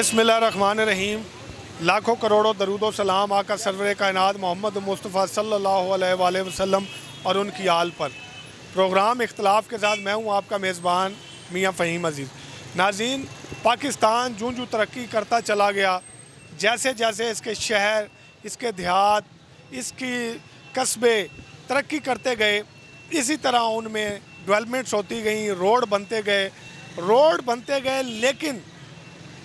बिस्मिल्लाहिर्रहमानिर्रहीम। लाखों करोड़ों दरूद व सलाम आका सरवर कायनात मोहम्मद मुस्तफ़ा सल्लल्लाहु अलैहि वसल्लम और उनकी आल पर। प्रोग्राम इख्तलाफ के साथ मैं हूँ आपका मेज़बान मियाँ फ़हीम अज़ीज़। नाज़रीन, पाकिस्तान जूँ जूँ तरक्की करता चला गया, जैसे जैसे इसके शहर, इसके देहात, इसकी कस्बे तरक्की करते गए, इसी तरह उनमें डेवलपमेंट्स होती गई, रोड बनते गए। लेकिन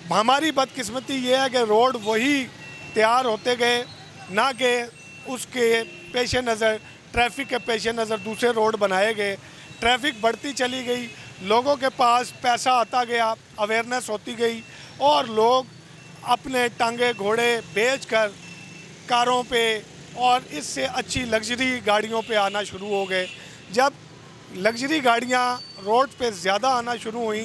हमारी बदकिस्मती ये है कि रोड वही तैयार होते गए, ना कि उसके पेश नज़र, ट्रैफिक के पेश नज़र दूसरे रोड बनाए गए। ट्रैफिक बढ़ती चली गई, लोगों के पास पैसा आता गया, अवेयरनेस होती गई और लोग अपने टांगे घोड़े बेचकर कारों पे और इससे अच्छी लग्जरी गाड़ियों पे आना शुरू हो गए। जब लग्जरी गाड़ियाँ रोड पे ज़्यादा आना शुरू हुई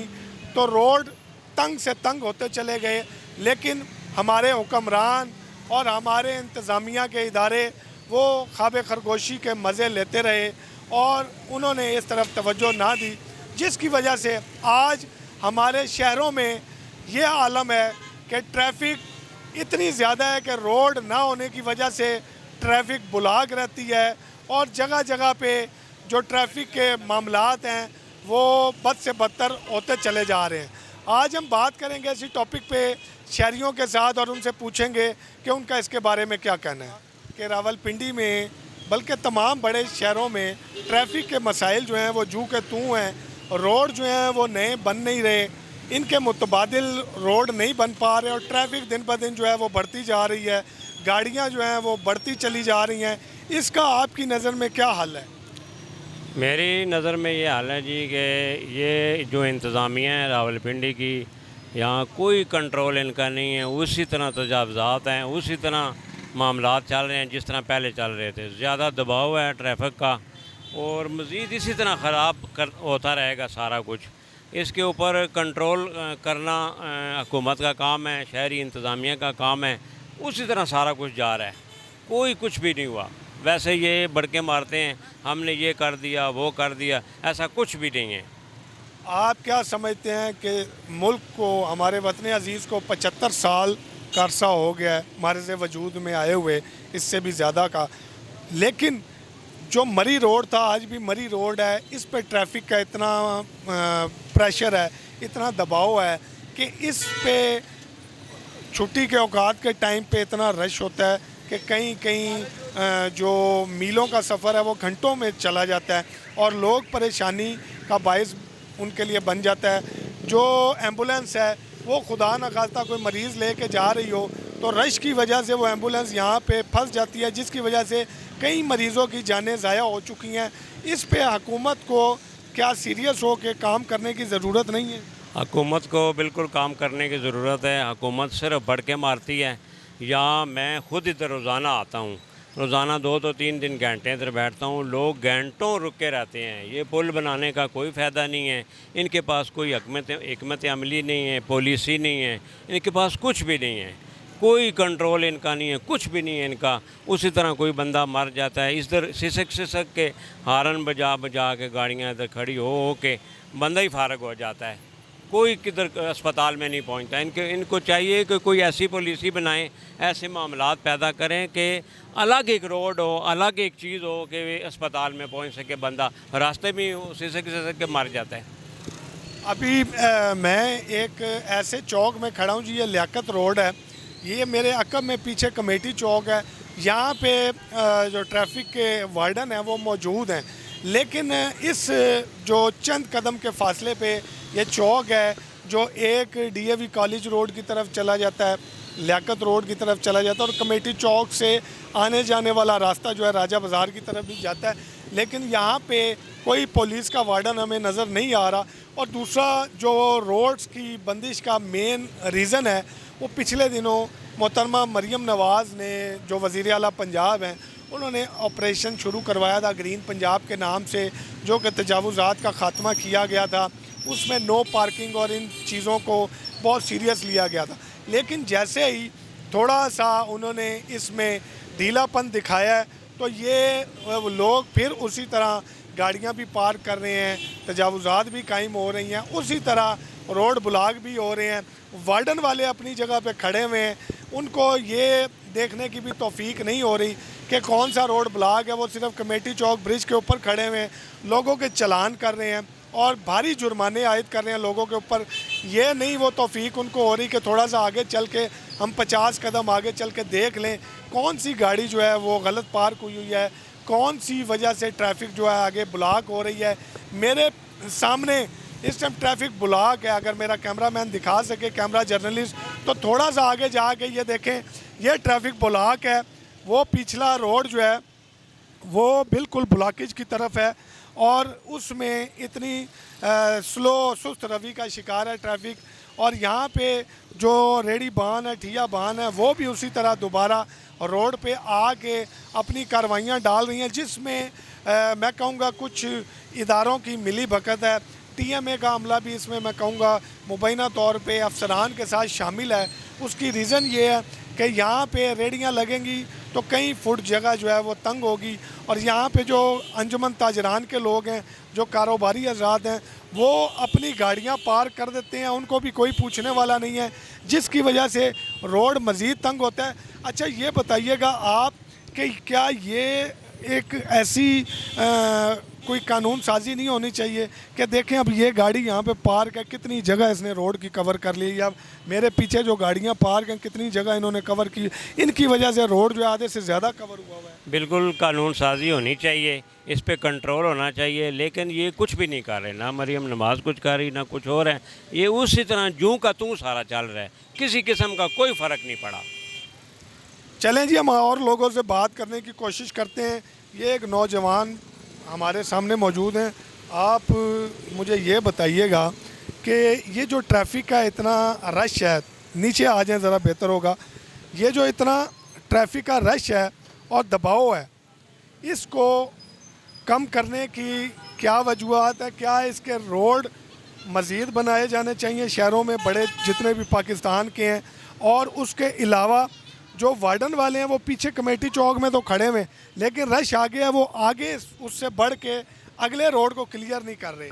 तो रोड तंग से तंग होते चले गए। लेकिन हमारे हुक्मरान और हमारे इंतज़ामिया के इदारे वो ख्वाब खरगोशी के मज़े लेते रहे और उन्होंने इस तरफ तवज्जो ना दी, जिसकी वजह से आज हमारे शहरों में ये आलम है कि ट्रैफिक इतनी ज़्यादा है कि रोड ना होने की वजह से ट्रैफिक बुलाक रहती है और जगह जगह पे जो ट्रैफिक के मामलात हैं वो बद से बदतर होते चले जा रहे हैं। आज हम बात करेंगे इसी टॉपिक पे शहरियों के साथ और उनसे पूछेंगे कि उनका इसके बारे में क्या कहना है कि रावलपिंडी में बल्कि तमाम बड़े शहरों में ट्रैफिक के मसाइल जो हैं वो जू के तू हैं। रोड जो हैं वो नए बन नहीं रहे, इनके मुतबादिल रोड नहीं बन पा रहे और ट्रैफिक दिन ब दिन जो है वो बढ़ती जा रही है, गाड़ियाँ जो हैं वो बढ़ती चली जा रही हैं। इसका आपकी नज़र में क्या हल है? मेरी नज़र में ये हाल है जी कि ये जो इंतज़ामिया है रावलपिंडी की, यहाँ कोई कंट्रोल इनका नहीं है। उसी तरह तजावज़ात हैं, उसी तरह मामलात चल रहे हैं जिस तरह पहले चल रहे थे। ज़्यादा दबाव है ट्रैफिक का और मज़ीद इसी तरह ख़राब होता रहेगा सारा कुछ। इसके ऊपर कंट्रोल करना हुकूमत का काम है, शहरी इंतज़ामिया का काम है। उसी तरह सारा कुछ जा रहा है, कोई कुछ भी नहीं हुआ। वैसे ये बड़के मारते हैं, हमने ये कर दिया वो कर दिया, ऐसा कुछ भी नहीं है। आप क्या समझते हैं कि मुल्क को, हमारे वतन अज़ीज़ को 75 साल का अरसा हो गया है मारिज़ वजूद में आए हुए, इससे भी ज़्यादा का, लेकिन जो मरी रोड था आज भी मरी रोड है। इस पे ट्रैफिक का इतना प्रेशर है, इतना दबाव है कि इस पे छुट्टी के औकात के टाइम पे इतना रश होता है कि कहीं कहीं जो मीलों का सफ़र है वो घंटों में चला जाता है और लोग परेशानी का बायस उनके लिए बन जाता है। जो एम्बुलेंस है वो खुदा न खास्ता कोई मरीज़ लेके जा रही हो तो रश की वजह से वो एम्बुलेंस यहाँ पे फंस जाती है, जिसकी वजह से कई मरीज़ों की जानें ज़ाया हो चुकी हैं। इस पे हुकूमत को क्या सीरियस हो के काम करने की ज़रूरत नहीं है? हुकूमत को बिल्कुल काम करने की ज़रूरत है। हुकूमत सिर्फ बढ़ मारती है। या मैं ख़ुद इधर रोज़ाना आता हूँ, रोज़ाना 2-3 दिन घंटे इधर बैठता हूँ। लोग घंटों रुके रहते हैं। ये पुल बनाने का कोई फ़ायदा नहीं है, इनके पास कोई हिकमत अमली नहीं है, पॉलिसी नहीं है, इनके पास कुछ भी नहीं है, कोई कंट्रोल इनका नहीं है, कुछ भी नहीं है इनका। उसी तरह कोई बंदा मर जाता है, इधर सिसक के हारन बजा बजा के गाड़ियाँ इधर खड़ी हो के बंदा ही फारग हो जाता है, कोई किधर अस्पताल में नहीं पहुंचता। इनको चाहिए कि कोई ऐसी पॉलिसी बनाएं, ऐसे मामलात पैदा करें कि अलग एक रोड हो, अलग एक चीज़ हो कि अस्पताल में पहुंच सके बंदा, रास्ते में सिसक के मर जाता है। अभी मैं एक ऐसे चौक में खड़ा हूँ जी, ये लियाकत रोड है, ये मेरे अकब में पीछे कमेटी चौक है। यहाँ पे जो ट्रैफिक के वार्डन हैं वो मौजूद हैं, लेकिन इस जो चंद कदम के फासले पे ये चौक है जो एक DAV कॉलेज रोड की तरफ चला जाता है, लियाकत रोड की तरफ चला जाता है और कमेटी चौक से आने जाने वाला रास्ता जो है राजा बाज़ार की तरफ भी जाता है। लेकिन यहाँ पे कोई पुलिस का वार्डन हमें नज़र नहीं आ रहा। और दूसरा जो रोड्स की बंदिश का मेन रीज़न है वो पिछले दिनों मोहतरमा मरीम नवाज़ ने, जो वज़ीर आला पंजाब हैं, उन्होंने ऑपरेशन शुरू करवाया था ग्रीन पंजाब के नाम से, जो कि तजावुज़ात का ख़ात्मा किया गया था। उसमें नो पार्किंग और इन चीज़ों को बहुत सीरियस लिया गया था। लेकिन जैसे ही थोड़ा सा उन्होंने इसमें ढीलापन दिखाया है तो ये लोग फिर उसी तरह गाड़ियां भी पार्क कर रहे हैं, तजावुज़ात भी कायम हो रही हैं, उसी तरह रोड ब्लॉक भी हो रहे हैं। वार्डन वाले अपनी जगह पे खड़े हुए हैं, उनको ये देखने की भी तौफीक नहीं हो रही कि कौन सा रोड ब्लॉक है। वो सिर्फ कमेटी चौक ब्रिज के ऊपर खड़े हुए हैं, लोगों के चलान कर रहे हैं और भारी जुर्माने आयद कर रहे हैं लोगों के ऊपर। ये नहीं वो तौफीक उनको हो रही कि थोड़ा सा आगे चल के हम 50 कदम आगे चल के देख लें कौन सी गाड़ी जो है वो गलत पार्क हुई है, कौन सी वजह से ट्रैफिक जो है आगे ब्लॉक हो रही है। मेरे सामने इस टाइम ट्रैफिक ब्लॉक है, अगर मेरा कैमरामैन दिखा सके, कैमरा जर्नलिस्ट, तो थोड़ा सा आगे जाके ये देखें, ये ट्रैफिक ब्लॉक है। वो पिछला रोड जो है वो बिल्कुल ब्लॉकेज की तरफ है और उसमें इतनी स्लो सुस्त रवि का शिकार है ट्रैफिक। और यहाँ पे जो रेडी बान है, ठिया बान है, वो भी उसी तरह दोबारा रोड पे आके अपनी कार्रवाइयाँ डाल रही हैं, जिसमें मैं कहूँगा कुछ इदारों की मिली भगत है। टीएमए का अमला भी इसमें मैं कहूँगा मुबैना तौर पे अफसरान के साथ शामिल है। उसकी रीज़न ये है कि यहाँ पे रेडियाँ लगेंगी तो कई फुट जगह जो है वो तंग होगी और यहाँ पे जो अंजुमन ताजरान के लोग हैं, जो कारोबारी आज़ाद हैं, वो अपनी गाड़ियाँ पार्क कर देते हैं, उनको भी कोई पूछने वाला नहीं है, जिसकी वजह से रोड मज़ीद तंग होता है। अच्छा ये बताइएगा आप कि क्या ये एक ऐसी कोई कानून साजी नहीं होनी चाहिए कि देखें अब ये गाड़ी यहाँ पे पार्क है, कितनी जगह इसने रोड की कवर कर ली, या मेरे पीछे जो गाड़ियाँ पार्क हैं कितनी जगह इन्होंने कवर की, इनकी वजह से रोड जो है आधे से ज़्यादा कवर हुआ हुआ है। बिल्कुल कानून साजी होनी चाहिए, इस पे कंट्रोल होना चाहिए, लेकिन ये कुछ भी नहीं कर रहे। ना मरियम नमाज कुछ कर रही, ना कुछ और है। ये उसी तरह जूं का तूं सारा चल रहा है, किसी किस्म का कोई फ़र्क नहीं पड़ा। चलें जी, हम और लोगों से बात करने की कोशिश करते हैं। ये एक नौजवान हमारे सामने मौजूद हैं। आप मुझे ये बताइएगा कि ये जो ट्रैफिक का इतना रश है, नीचे आ जाएं ज़रा बेहतर होगा। ये जो इतना ट्रैफिक का रश है और दबाव है, इसको कम करने की क्या वजूहत है? क्या इसके रोड मज़ीद बनाए जाने चाहिए शहरों में, बड़े जितने भी पाकिस्तान के हैं? और उसके अलावा जो वार्डन वाले हैं वो पीछे कमेटी चौक में तो खड़े हुए, लेकिन रश आ गया, वो आगे उससे बढ़ के अगले रोड को क्लियर नहीं कर रहे।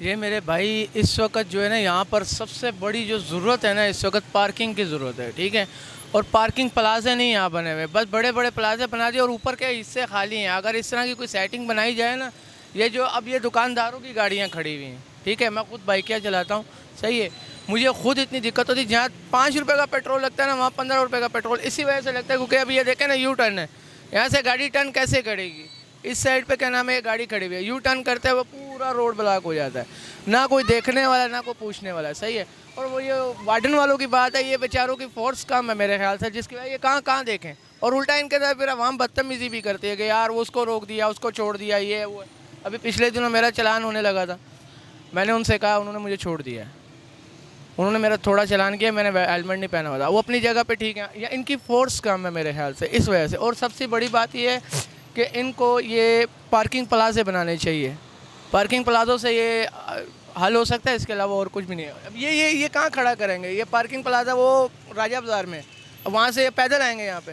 ये मेरे भाई इस वक्त जो है ना, यहाँ पर सबसे बड़ी जो ज़रूरत है ना, इस वक्त पार्किंग की ज़रूरत है, ठीक है। और पार्किंग प्लाजे नहीं यहाँ बने हुए, बस बड़े बड़े प्लाजे बना दिए और ऊपर के हिस्से खाली हैं। अगर इस तरह की कोई सेटिंग बनाई जाए ना, ये जो अब ये दुकानदारों की गाड़ियाँ खड़ी हुई हैं, ठीक है, मैं खुद बाइकियाँ चलाता हूँ, सही है, मुझे खुद इतनी दिक्कत होती है। जहाँ 5 रुपये का पेट्रोल लगता है ना, वहाँ 15 रुपये का पेट्रोल इसी वजह से लगता है, क्योंकि अभी ये देखें ना, यू टर्न है, यहाँ से गाड़ी टर्न कैसे करेगी? इस साइड पे क्या नाम है, ये गाड़ी खड़ी हुई है, यू टर्न करते हुए पूरा रोड ब्लॉक हो जाता है, ना कोई देखने वाला ना कोई पूछने वाला, सही है। और वो ये वार्डन वालों की बात है, ये बेचारों की फोर्स कम है मेरे ख्याल से, जिसकी वजह ये कहाँ कहाँ देखें, और उल्टा इनके साथ फिर वहाँ बदतमीज़ी भी करती है कि यार वो उसको रोक दिया, उसको छोड़ दिया, ये वो। अभी पिछले दिनों मेरा चालान होने लगा था, मैंने उनसे कहा, उन्होंने मुझे छोड़ दिया, उन्होंने मेरा थोड़ा चालान किया, मैंने हेलमेट नहीं पहना हुआ था। वो अपनी जगह पे ठीक है, या इनकी फोर्स कम है मेरे ख्याल से, इस वजह से। और सबसे बड़ी बात ये है कि इनको ये पार्किंग प्लाजे बनाने चाहिए, पार्किंग प्लाजों से ये हल हो सकता है, इसके अलावा और कुछ भी नहीं है। अब ये कहाँ खड़ा करेंगे? ये पार्किंग प्लाजा वो राजा बाज़ार में, अब वहाँ से पैदल आएंगे यहाँ पे,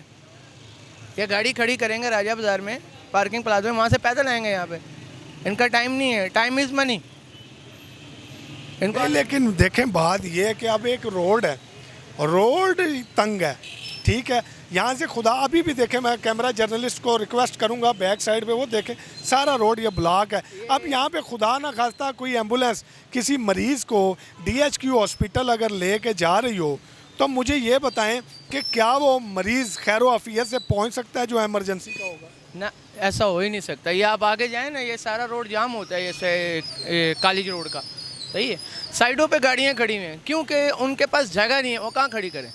ये गाड़ी खड़ी करेंगे राजा बाज़ार में पार्किंग प्लाजा में, वहाँ से पैदल आएंगे यहाँ पे। इनका टाइम नहीं है, टाइम इज़ मनी इनको। लेकिन देखें बात ये है कि अब एक रोड है, रोड तंग है, ठीक है, यहाँ से खुदा अभी भी देखें, मैं कैमरा जर्नलिस्ट को रिक्वेस्ट करूँगा बैक साइड पे वो देखें, सारा रोड ये ब्लॉक है। अब यहाँ पे खुदा ना खास्ता कोई एम्बुलेंस किसी मरीज़ को DHQ हॉस्पिटल अगर ले के जा रही हो, तो मुझे ये बताएं कि क्या वो मरीज़ खैर आफियत से पहुँच सकता है जो एमरजेंसी का होगा? ना, ऐसा हो ही नहीं सकता। ये आप आगे जाएँ ना, ये सारा रोड जाम होता है, जैसे कॉलेज रोड का, सही है, साइडों पे गाड़ियाँ खड़ी हुई हैं, क्योंकि उनके पास जगह नहीं है, वो कहाँ खड़ी करें?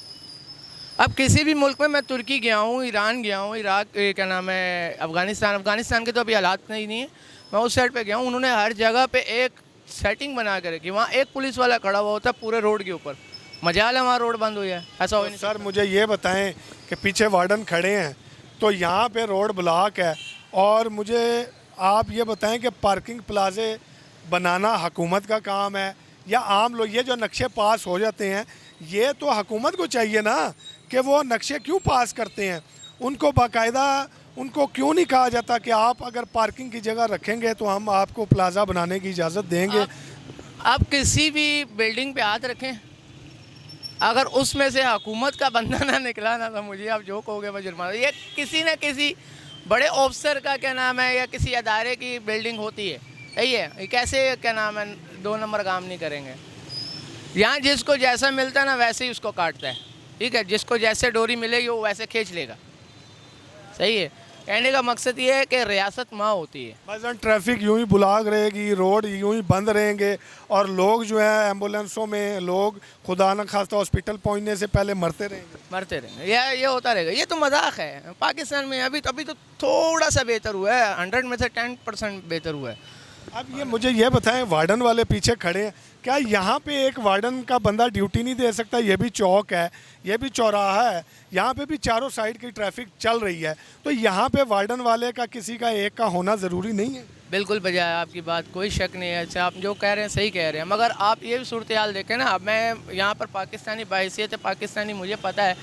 अब किसी भी मुल्क में, मैं तुर्की गया हूँ, ईरान गया हूँ, इराक, क्या नाम है, अफ़गानिस्तान के तो अभी हालात नहीं है, मैं उस साइड पे गया हूँ, उन्होंने हर जगह पे एक सेटिंग बना कर रखी, वहाँ एक पुलिस वाला खड़ा हुआ होता है पूरे रोड के ऊपर, मजाल है वहाँ रोड बंद हो जाए, ऐसा हो नहीं। सर मुझे ये बताएं कि पीछे वार्डन खड़े हैं, तो यहाँ पे रोड ब्लॉक है, और मुझे आप ये बताएं कि पार्किंग प्लाजे बनाना हुकूमत का काम है या आम लोग? ये जो नक्शे पास हो जाते हैं, ये तो हुकूमत को चाहिए ना कि वो नक्शे क्यों पास करते हैं, उनको बाकायदा उनको क्यों नहीं कहा जाता कि आप अगर पार्किंग की जगह रखेंगे तो हम आपको प्लाजा बनाने की इजाज़त देंगे? आप किसी भी बिल्डिंग पे हाथ रखें, अगर उसमें से हुकूमत का बंदा ना निकला ना, तो मुझे आप जो कहोगे मैं जुर्माना, ये किसी न किसी बड़े ऑफिसर का क्या नाम है या किसी अदारे की बिल्डिंग होती है, सही है। ये कैसे क्या नाम है 2 नंबर काम नहीं करेंगे। यहाँ जिसको जैसा मिलता है ना वैसे ही उसको काटता है, ठीक है। जिसको जैसे डोरी मिलेगी वो वैसे खींच लेगा, सही है। कहने का मकसद ये है कि रियासत माँ होती है। भाईजान ट्रैफिक यूं ही ब्लॉक रहेगी, रोड यूं ही बंद रहेंगे और लोग जो है एम्बुलेंसों में लोग खुदा न खास्ता हॉस्पिटल पहुंचने से पहले मरते रहेंगे। ये होता रहेगा। ये तो मजाक है। पाकिस्तान में अभी तो थोड़ा सा बेहतर हुआ है, 100 में से 10% बेहतर हुआ है। अब ये मुझे ये बताएं, वार्डन वाले पीछे खड़े हैं, क्या यहाँ पे एक वार्डन का बंदा ड्यूटी नहीं दे सकता? ये भी चौक है, ये भी चौराहा है, यहाँ पे भी चारों साइड की ट्रैफिक चल रही है, तो यहाँ पे वार्डन वाले का किसी का एक का होना ज़रूरी नहीं है? बिल्कुल बजाय आपकी बात, कोई शक नहीं है। अच्छा, आप जो कह रहे हैं सही कह रहे हैं, मगर आप ये भी सूरत हाल देखें ना। अब मैं यहाँ पर पाकिस्तानी बाहैसियत पाकिस्तानी, मुझे पता है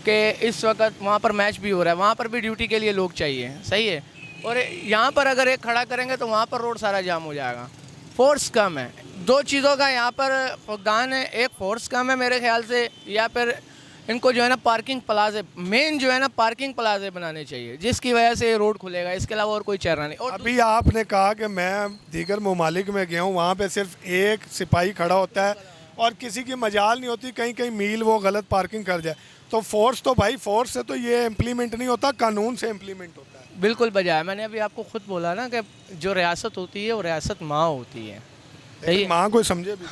कि इस वक्त वहाँ पर मैच भी हो रहा है, वहाँ पर भी ड्यूटी के लिए लोग चाहिए, सही है। और यहाँ पर अगर एक खड़ा करेंगे तो वहाँ पर रोड सारा जाम हो जाएगा। फोर्स कम है, 2 चीज़ों का यहाँ पर फुकदान है। एक फोर्स कम है मेरे ख्याल से, या फिर इनको जो है ना पार्किंग प्लाजे, मेन जो है ना पार्किंग प्लाजे बनाने चाहिए, जिसकी वजह से रोड खुलेगा। इसके अलावा और कोई चारा नहीं। और अभी आपने कहा कि मैं दीगर ममालिक में गया हूँ, वहाँ पे सिर्फ एक सिपाही खड़ा होता है और किसी की मजाल नहीं होती कहीं कहीं मील वो गलत पार्किंग कर जाए। तो फोर्स तो भाई फोर्स से तो ये इम्प्लीमेंट नहीं होता, कानून से इम्प्लीमेंट होता है। बिल्कुल बजाय, मैंने अभी आपको खुद बोला ना कि जो रियासत होती है वो रियासत माँ होती है। लेकिन माँ को समझे भी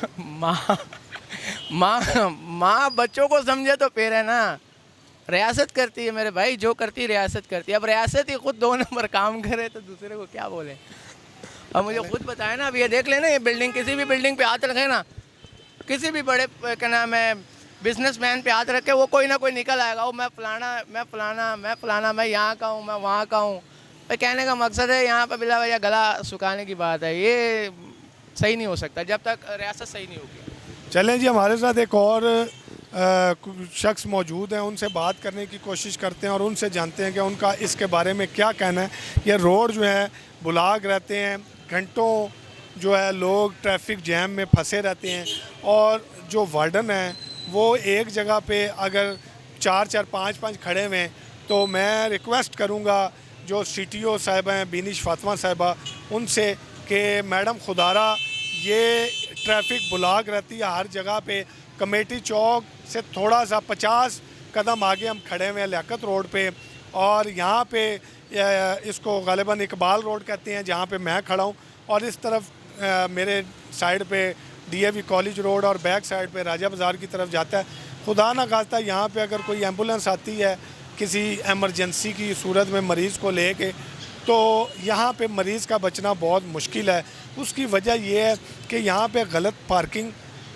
माँ बच्चों को समझे तो फिर है ना। रियासत करती है मेरे भाई, जो करती है रियासत करती है। अब रियासत ही खुद 2 नंबर काम करे तो दूसरे को क्या बोले। अब मुझे खुद बताया ना, अब ये देख लेना, ये बिल्डिंग, किसी भी बिल्डिंग पे हाथ रखे ना, किसी भी बड़े क्या नाम है बिजनेसमैन पे हाथ रखे, वो कोई ना कोई निकल आएगा, वो मैं फलाना, मैं यहाँ का हूँ, मैं वहाँ का हूँ। तो कहने का मकसद है यहाँ पर बिला वजह गला सुखाने की बात है। ये सही नहीं हो सकता जब तक रियासत सही नहीं होगी। चलें जी, हमारे साथ एक और शख्स मौजूद हैं, उनसे बात करने की कोशिश करते हैं और उनसे जानते हैं कि उनका इसके बारे में क्या कहना है। ये रोड जो है ब्लॉक रहते हैं, घंटों जो है लोग ट्रैफिक जैम में फंसे रहते हैं, और जो वार्डन है वो एक जगह पे अगर 4-4, 5-5 खड़े हुए हैं, तो मैं रिक्वेस्ट करूँगा जो CTO साहिबा हैं बीनिश फातिमा साहिबा, उनसे कि मैडम खुदारा ये ट्रैफिक ब्लॉक रहती है हर जगह पे। कमेटी चौक से थोड़ा सा 50 कदम आगे हम खड़े हुए हैं लियाकत रोड पे, और यहाँ पे इसको गालिबन इकबाल रोड कहते हैं जहाँ पे मैं खड़ा हूँ, और इस तरफ मेरे साइड पे DAV कॉलेज रोड और बैक साइड पे राजा बाज़ार की तरफ जाता है। खुदा ना खास्ता यहाँ पे अगर कोई एम्बुलेंस आती है किसी एमरजेंसी की सूरत में मरीज़ को लेके, तो यहाँ पे मरीज़ का बचना बहुत मुश्किल है। उसकी वजह यह है कि यहाँ पे गलत पार्किंग,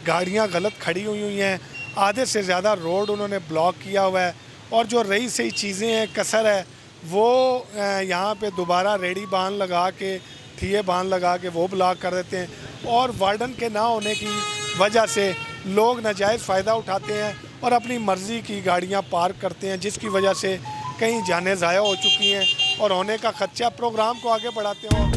गाड़ियाँ गलत खड़ी हुई हैं, आधे से ज़्यादा रोड उन्होंने ब्लॉक किया हुआ है, और जो रही सही चीज़ें हैं, कसर है, वो यहाँ पे दोबारा रेडी बांध लगा के, ठिये बांध लगा के वो ब्लॉक कर देते हैं, और वार्डन के ना होने की वजह से लोग नाजायज़ फ़ायदा उठाते हैं और अपनी मर्ज़ी की गाड़ियाँ पार्क करते हैं, जिसकी वजह से कई जानें ज़ाया हो चुकी हैं और होने का खदशा। प्रोग्राम को आगे बढ़ाते हैं।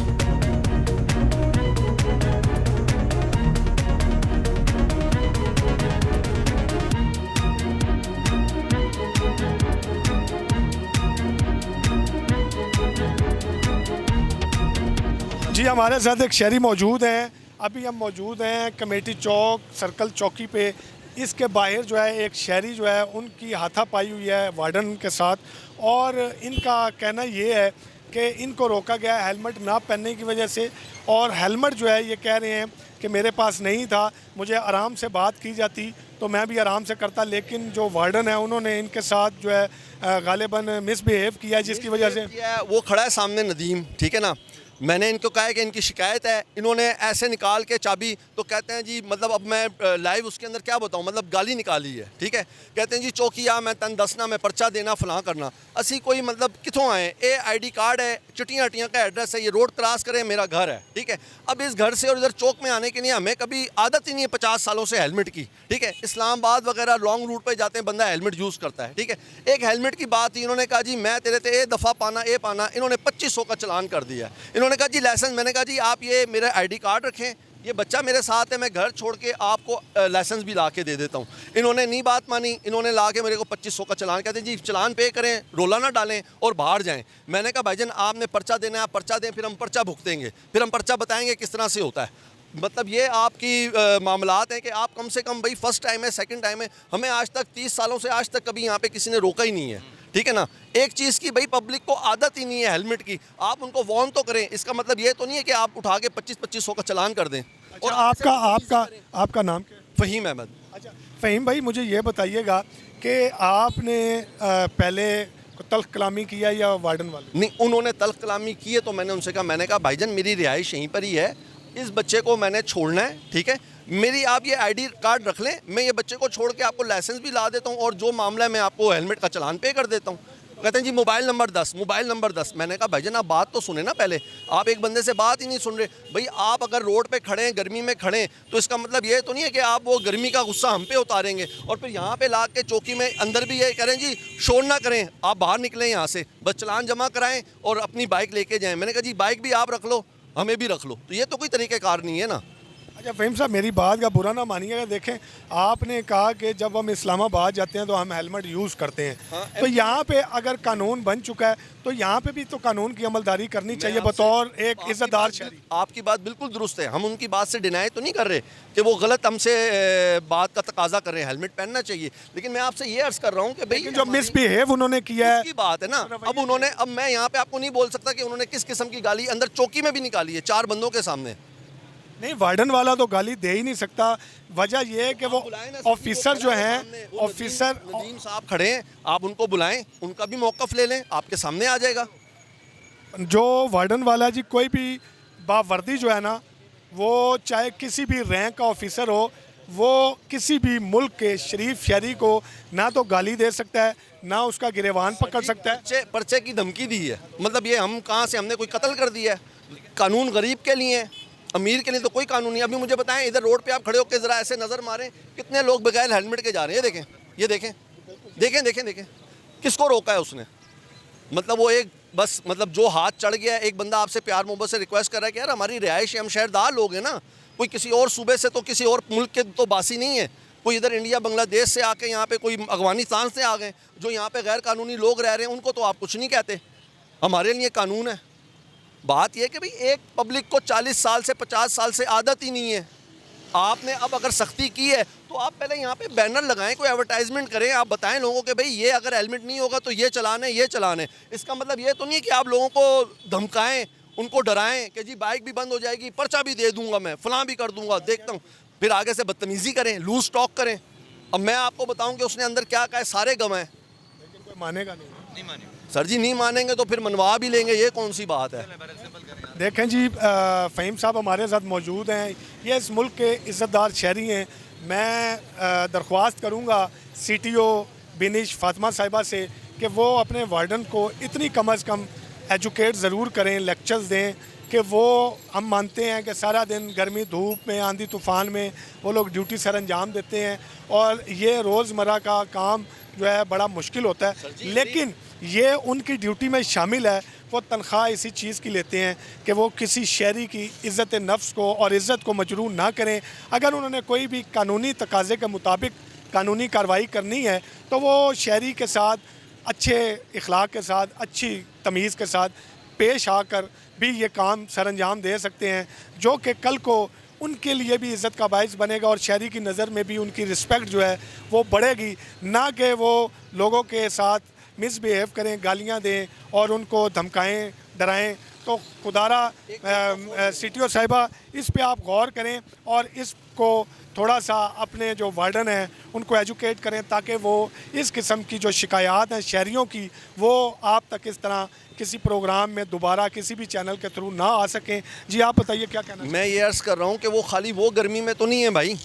जी, हमारे साथ एक शहरी मौजूद हैं। अभी हम मौजूद हैं कमेटी चौक सर्कल चौकी पे। इसके बाहर जो है एक शहरी जो है उनकी हाथापाई हुई है वार्डन के साथ, और इनका कहना ये है कि इनको रोका गया है हेलमेट ना पहनने की वजह से, और हेलमेट जो है ये कह रहे हैं कि मेरे पास नहीं था, मुझे आराम से बात की जाती तो मैं भी आराम से करता, लेकिन जो वार्डन है उन्होंने इनके साथ जो है गालिबन मिसबिहेव किया, जिसकी वजह से वो खड़ा है सामने नदीम, ठीक है ना। मैंने इनको कहा है कि इनकी शिकायत है, इन्होंने ऐसे निकाल के चाबी, तो कहते हैं जी मतलब अब मैं लाइव उसके अंदर क्या बताऊं, मतलब गाली निकाली है, ठीक है। कहते हैं जी चौकिया मैं तन दसना, मैं पर्चा देना, फलां करना। असी कोई मतलब कितों आए, ये ID कार्ड है, चिट्टियाँ हटियाँ का एड्रेस है, ये रोड क्रॉस करें मेरा घर है, ठीक है। अब इस घर से और इधर चौक में आने के लिए हमें कभी आदत ही नहीं है 50 सालों से हेलमेट की, ठीक है। इस्लामाबाद वगैरह लॉन्ग रूट पर जाते हैं, बंदा हेलमेट यूज़ करता है, ठीक है। एक हेलमेट की बात थी, इन्होंने कहा जी मैं तेरे ते दफ़ा पाना, इन्होंने 2500 का चलान कर दिया। इन्होंने कहा जी लाइसेंस, मैंने कहा जी आप ये मेरा ID कार्ड रखें, ये बच्चा मेरे साथ है, मैं घर छोड़ के आपको लाइसेंस भी ला के दे देता हूँ। इन्होंने नहीं बात मानी, इन्होंने ला के मेरे को 2500 का चालान, कहते हैं जी चालान पे करें, रोला ना डालें और बाहर जाएं। मैंने कहा भाईजान आपने पर्चा देना है, आप पर्चा दें, फिर हम पर्चा भुगतेंगे, फिर हम पर्चा बताएंगे किस तरह से होता है। मतलब ये आपकी मामलात हैं कि आप कम से कम भाई फर्स्ट टाइम है, सेकंड टाइम है, हमें आज तक 30 सालों से आज तक कभी यहाँ पे किसी ने रोका ही नहीं है, ठीक है ना। एक चीज़ की भाई पब्लिक को आदत ही नहीं है हेलमेट की, आप उनको वार्न तो करें। इसका मतलब ये तो नहीं है कि आप उठा के 2500 का चालान कर दें। और आपका नाम क्या है? फ़हीम अहमद। अच्छा फ़हीम भाई, मुझे ये बताइएगा कि आपने पहले तल्ख कलामी किया या वार्डन वाले? नहीं, उन्होंने तल्ख कलामी की है तो मैंने उनसे कहा, मैंने कहा भाईजान मेरी रिहाइश यहीं पर ही है, इस बच्चे को मैंने छोड़ना है, ठीक है, मेरी आप ये आईडी कार्ड रख लें, मैं ये बच्चे को छोड़ के आपको लाइसेंस भी ला देता हूँ और जो मामला है मैं आपको हेलमेट का चालान पे कर देता हूँ। कहते हैं जी मोबाइल नंबर 10, मोबाइल नंबर 10। मैंने कहा भाईजान आप बात तो सुने ना पहले, आप एक बंदे से बात ही नहीं सुन रहे। भाई आप अगर रोड पे खड़े हैं, गर्मी में खड़े हैं, तो इसका मतलब ये तो नहीं है कि आप वो गर्मी का गुस्सा हम पे उतारेंगे और फिर यहाँ पे ला के चौकी में अंदर भी ये करें जी शोर ना करें, आप बाहर निकलें यहाँ से, बस चालान जमा कराएं और अपनी बाइक लेके जाएँ। मैंने कहा जी बाइक भी आप रख लो, हमें भी रख लो, तो ये तो कोई तरीक़ेकार नहीं है ना। अच्छा फ़हीम साहब, मेरी बात का बुरा ना मानिएगा, देखें आपने कहा कि जब हम इस्लामाबाद जाते हैं तो हम हेलमेट यूज़ करते हैं, तो यहाँ पे अगर कानून बन चुका है तो यहाँ पे भी तो कानून की अमलदारी करनी चाहिए बतौर एक इज़्ज़तदार शहरी। आपकी बात बिल्कुल दुरुस्त है, हम उनकी बात से डिनाई तो नहीं कर रहे कि वो गलत हमसे बात का तकाजा कर रहे हैं, हेलमेट पहनना चाहिए, लेकिन मैं आपसे ये अर्ज़ कर रहा हूँ कि भाई जो मिसबिहेव उन्होंने किया है की बात है ना। अब मैं यहाँ पे आपको नहीं बोल सकता कि उन्होंने किस किस्म की गाली अंदर चौकी में भी निकाली है 4 बंदों के सामने। नहीं, वार्डन वाला तो गाली दे ही नहीं सकता, वजह यह है कि वो ऑफिसर जो हैं, ऑफिसर नदीम साहब खड़े हैं, आप उनको बुलाएं, उनका भी मौक़िफ़ ले लें, आपके सामने आ जाएगा। जो वार्डन वाला जी कोई भी बावर्दी जो है ना, वो चाहे किसी भी रैंक का ऑफिसर हो, वो किसी भी मुल्क के शरीफ शहरी को ना तो गाली दे सकता है, ना उसका गिरेवान पकड़ सकता है। पर्चे की धमकी दी है, मतलब ये हम कहाँ से, हमने कोई कत्ल कर दिया है? कानून गरीब के लिए है, अमीर के लिए तो कोई कानून नहीं। अभी मुझे बताएं, इधर रोड पे आप खड़े होकर ज़रा ऐसे नज़र मारें, कितने लोग बगैर हेलमेट के जा रहे हैं। ये देखें, ये देखें, देखें देखें देखें, किसको रोका है उसने? मतलब वो एक बस मतलब जो हाथ चढ़ गया, एक बंदा आपसे प्यार मोहब्बत से रिक्वेस्ट कर रहा है कि यार हमारी रिहाइश है, हम शहरदार लोग हैं ना, कोई किसी और सूबे से तो किसी और मुल्क के तो बासी नहीं है, कोई इधर इंडिया बांग्लादेश से आके यहाँ पे, कोई अफगानिस्तान से आ गए, जो यहाँ पे गैर कानूनी लोग रह रहे हैं, उनको तो आप कुछ नहीं कहते। हमारे लिए कानून है। बात यह कि भाई एक पब्लिक को 40 साल से 50 साल से आदत ही नहीं है। आपने अब अगर सख्ती की है तो आप पहले यहाँ पे बैनर लगाएं, कोई एडवर्टाइजमेंट करें, आप बताएं लोगों के भाई ये अगर हेलमेट नहीं होगा तो ये चलान है, ये चलान है। इसका मतलब ये तो नहीं है कि आप लोगों को धमकाएं, उनको डराएं कि जी बाइक भी बंद हो जाएगी, पर्चा भी दे दूंगा, मैं फलां भी कर दूंगा, देखता हूँ, फिर आगे से बदतमीज़ी करें, लूज टॉक करें। अब मैं आपको बताऊँ कि उसने अंदर क्या कहा है, सारे गवाएं, लेकिन कोई मानेगा नहीं मानेगा सर जी, नहीं मानेंगे तो फिर मनवा भी लेंगे, ये कौन सी बात है? देखें जी, फ़हीम साहब हमारे साथ मौजूद हैं, ये इस मुल्क के इज़्ज़तदार शहरी हैं। मैं दरख्वास्त करूँगा CTO बिनिश फातिमा साहिबा से कि वो अपने वार्डन को इतनी कम अज़ कम एजुकेट ज़रूर करें, लेक्चर्स दें कि वो, हम मानते हैं कि सारा दिन गर्मी धूप में, आंधी तूफ़ान में वो लोग ड्यूटी सर अंजाम देते हैं और ये रोज़मर्रा का काम जो है बड़ा मुश्किल होता है, लेकिन ये उनकी ड्यूटी में शामिल है। वो तनख्वाह इसी चीज़ की लेते हैं कि वो किसी शहरी की इज़्ज़त नफ्स को और इज़्ज़त को मजरूह ना करें। अगर उन्होंने कोई भी कानूनी तकाज़े के मुताबिक कानूनी कार्रवाई करनी है तो वो शहरी के साथ अच्छे इखलाक के साथ, अच्छी तमीज़ के साथ पेश आकर भी ये काम सर अंजाम दे सकते हैं, जो कि कल को उनके लिए भी इज़्ज़त का बाइस बनेगा और शहरी की नज़र में भी उनकी रिस्पेक्ट जो है वो बढ़ेगी, ना कि वो लोगों के साथ मिसबिहेव करें, गालियां दें और उनको धमकाएं, डराएं। तो खुदारा CTO साहिबा इस पे आप गौर करें और इसको थोड़ा सा अपने जो वार्डन हैं उनको एजुकेट करें ताकि वो इस किस्म की जो शिकायत हैं शहरियों की, वो आप तक इस तरह किसी प्रोग्राम में दोबारा किसी भी चैनल के थ्रू ना आ सकें। जी आप बताइए क्या कहना है? मैं ये अर्ज़ कर रहा हूँ कि वो खाली वो गर्मी में तो नहीं है भाई,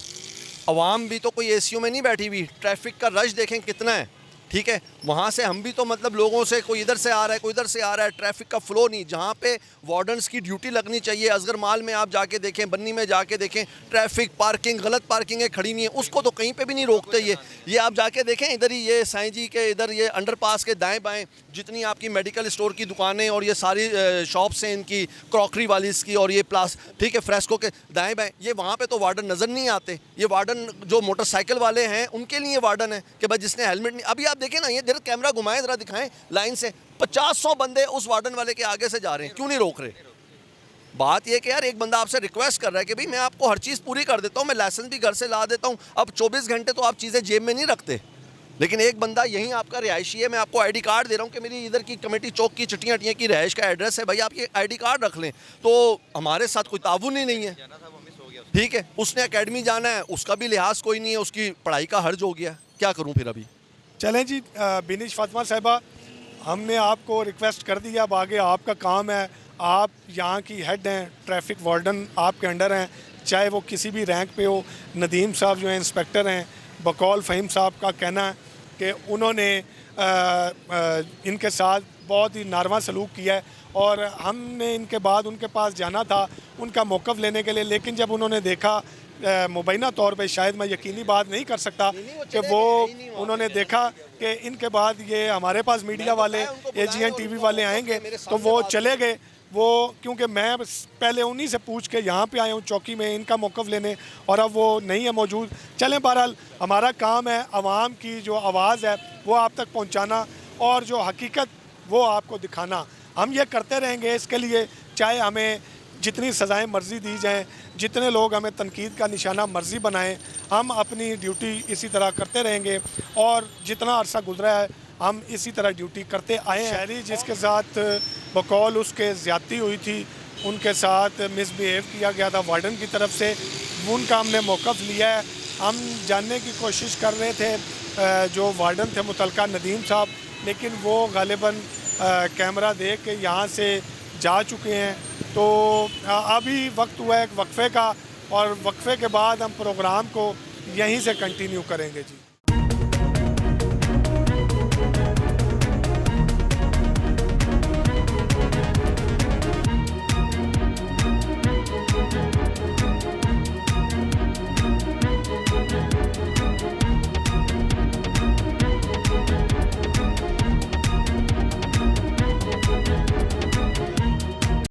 अवाम भी तो कोई ACO में नहीं बैठी हुई, ट्रैफिक का रश देखें कितना है, ठीक है, वहाँ से हम भी तो मतलब लोगों से कोई इधर से आ रहा है, कोई इधर से आ रहा है, ट्रैफिक का फ्लो नहीं। जहाँ पे वार्डन्स की ड्यूटी लगनी चाहिए, असगर माल में आप जाके देखें, बन्नी में जाके देखें, ट्रैफिक पार्किंग गलत पार्किंग है, खड़ी नहीं है, उसको तो कहीं पे भी नहीं रोकते। ये आप जाके देखें, इधर ही ये साईं जी के इधर ये अंडरपास के दाएं बाएं जितनी आपकी मेडिकल स्टोर की दुकानें और ये सारी शॉप्स हैं इनकी, क्रॉकरी वाली इसकी, और ये ठीक है फ्रेस्को के दाएं बाएं, ये वहाँ पे तो वार्डन नज़र नहीं आते। ये वार्डन जो मोटरसाइकिल वाले हैं उनके लिए वार्डन है कि भाई जिसने हेलमेट नहीं, अभी आप देखें ना, ये जरा कैमरा घुमाएं, जरा दिखाएं लाइन से 50-100 बंदे उस वार्डन वाले के आगे से जा रहे हैं, क्यों नहीं रोक रहे? बात ये कि यार एक बंदा आपसे रिक्वेस्ट कर रहा है कि भाई मैं आपको हर चीज़ पूरी कर देता हूँ, मैं लाइसेंस भी घर से ला देता हूँ, अब 24 घंटे तो आप चीज़ें जेब में नहीं रखते, लेकिन एक बंदा यहीं आपका रिहायशी है, मैं आपको आईडी कार्ड दे रहा हूँ कि मेरी इधर की कमेटी चौक की चटियाँ हटियाँ की रिहाइश का एड्रेस है, भाई आप ये आईडी कार्ड रख लें, तो हमारे साथ कोई ताउन ही नहीं है। ठीक है, उसने एकेडमी जाना है, उसका भी लिहाज कोई नहीं है, उसकी पढ़ाई का हर्ज हो गया, क्या करूँ फिर अभी? चलें जी, बिनिश फातिमा साहिबा, हमने आपको रिक्वेस्ट कर दिया, अब आगे आपका काम है, आप यहाँ की हेड हैं, ट्रैफिक वार्डन आपके अंडर हैं, चाहे वो किसी भी रैंक पे हो। नदीम साहब जो हैं इंस्पेक्टर हैं, बकौल फ़हीम साहब का कहना है कि उन्होंने इनके साथ बहुत ही नारवा सलूक किया है, और हमने इनके बाद उनके पास जाना था उनका मौक़िफ़ लेने के लिए, लेकिन जब उन्होंने देखा मुबैना तौर पे, शायद मैं यकीनी बात नहीं कर सकता कि वो उन्होंने देखा कि इनके बाद ये हमारे पास मीडिया वाले, AGN TV वाले आएंगे, तो वो चले गए। वो क्योंकि मैं पहले उन्हीं से पूछ के यहाँ पे आया हूँ चौकी में इनका मौक़िफ़ लेने, और अब वो नहीं है मौजूद। चलें, बहरहाल हमारा काम है आवाम की जो आवाज़ है वो आप तक पहुँचाना, और जो हकीकत वो आपको दिखाना। हम ये करते रहेंगे, इसके लिए चाहे हमें जितनी सज़ाएं मर्ज़ी दी जाएं, जितने लोग हमें तनकीद का निशाना मर्ज़ी बनाएं, हम अपनी ड्यूटी इसी तरह करते रहेंगे, और जितना अरसा गुजरा है हम इसी तरह ड्यूटी करते आए हैं। शहरी जिसके साथ बकौल उसके ज़्यादती हुई थी, उनके साथ मिसबिहेव किया गया था वार्डन की तरफ से, उनका हमने मौक़िफ़ लिया है। हम जानने की कोशिश कर रहे थे जो वार्डन थे मुतलका नदीम साहब, लेकिन वो गालिबन कैमरा देख के यहाँ से जा चुके हैं। तो अभी वक्त हुआ है एक वक्फ़े का, और वक्फ़े के बाद हम प्रोग्राम को यहीं से कंटिन्यू करेंगे जी।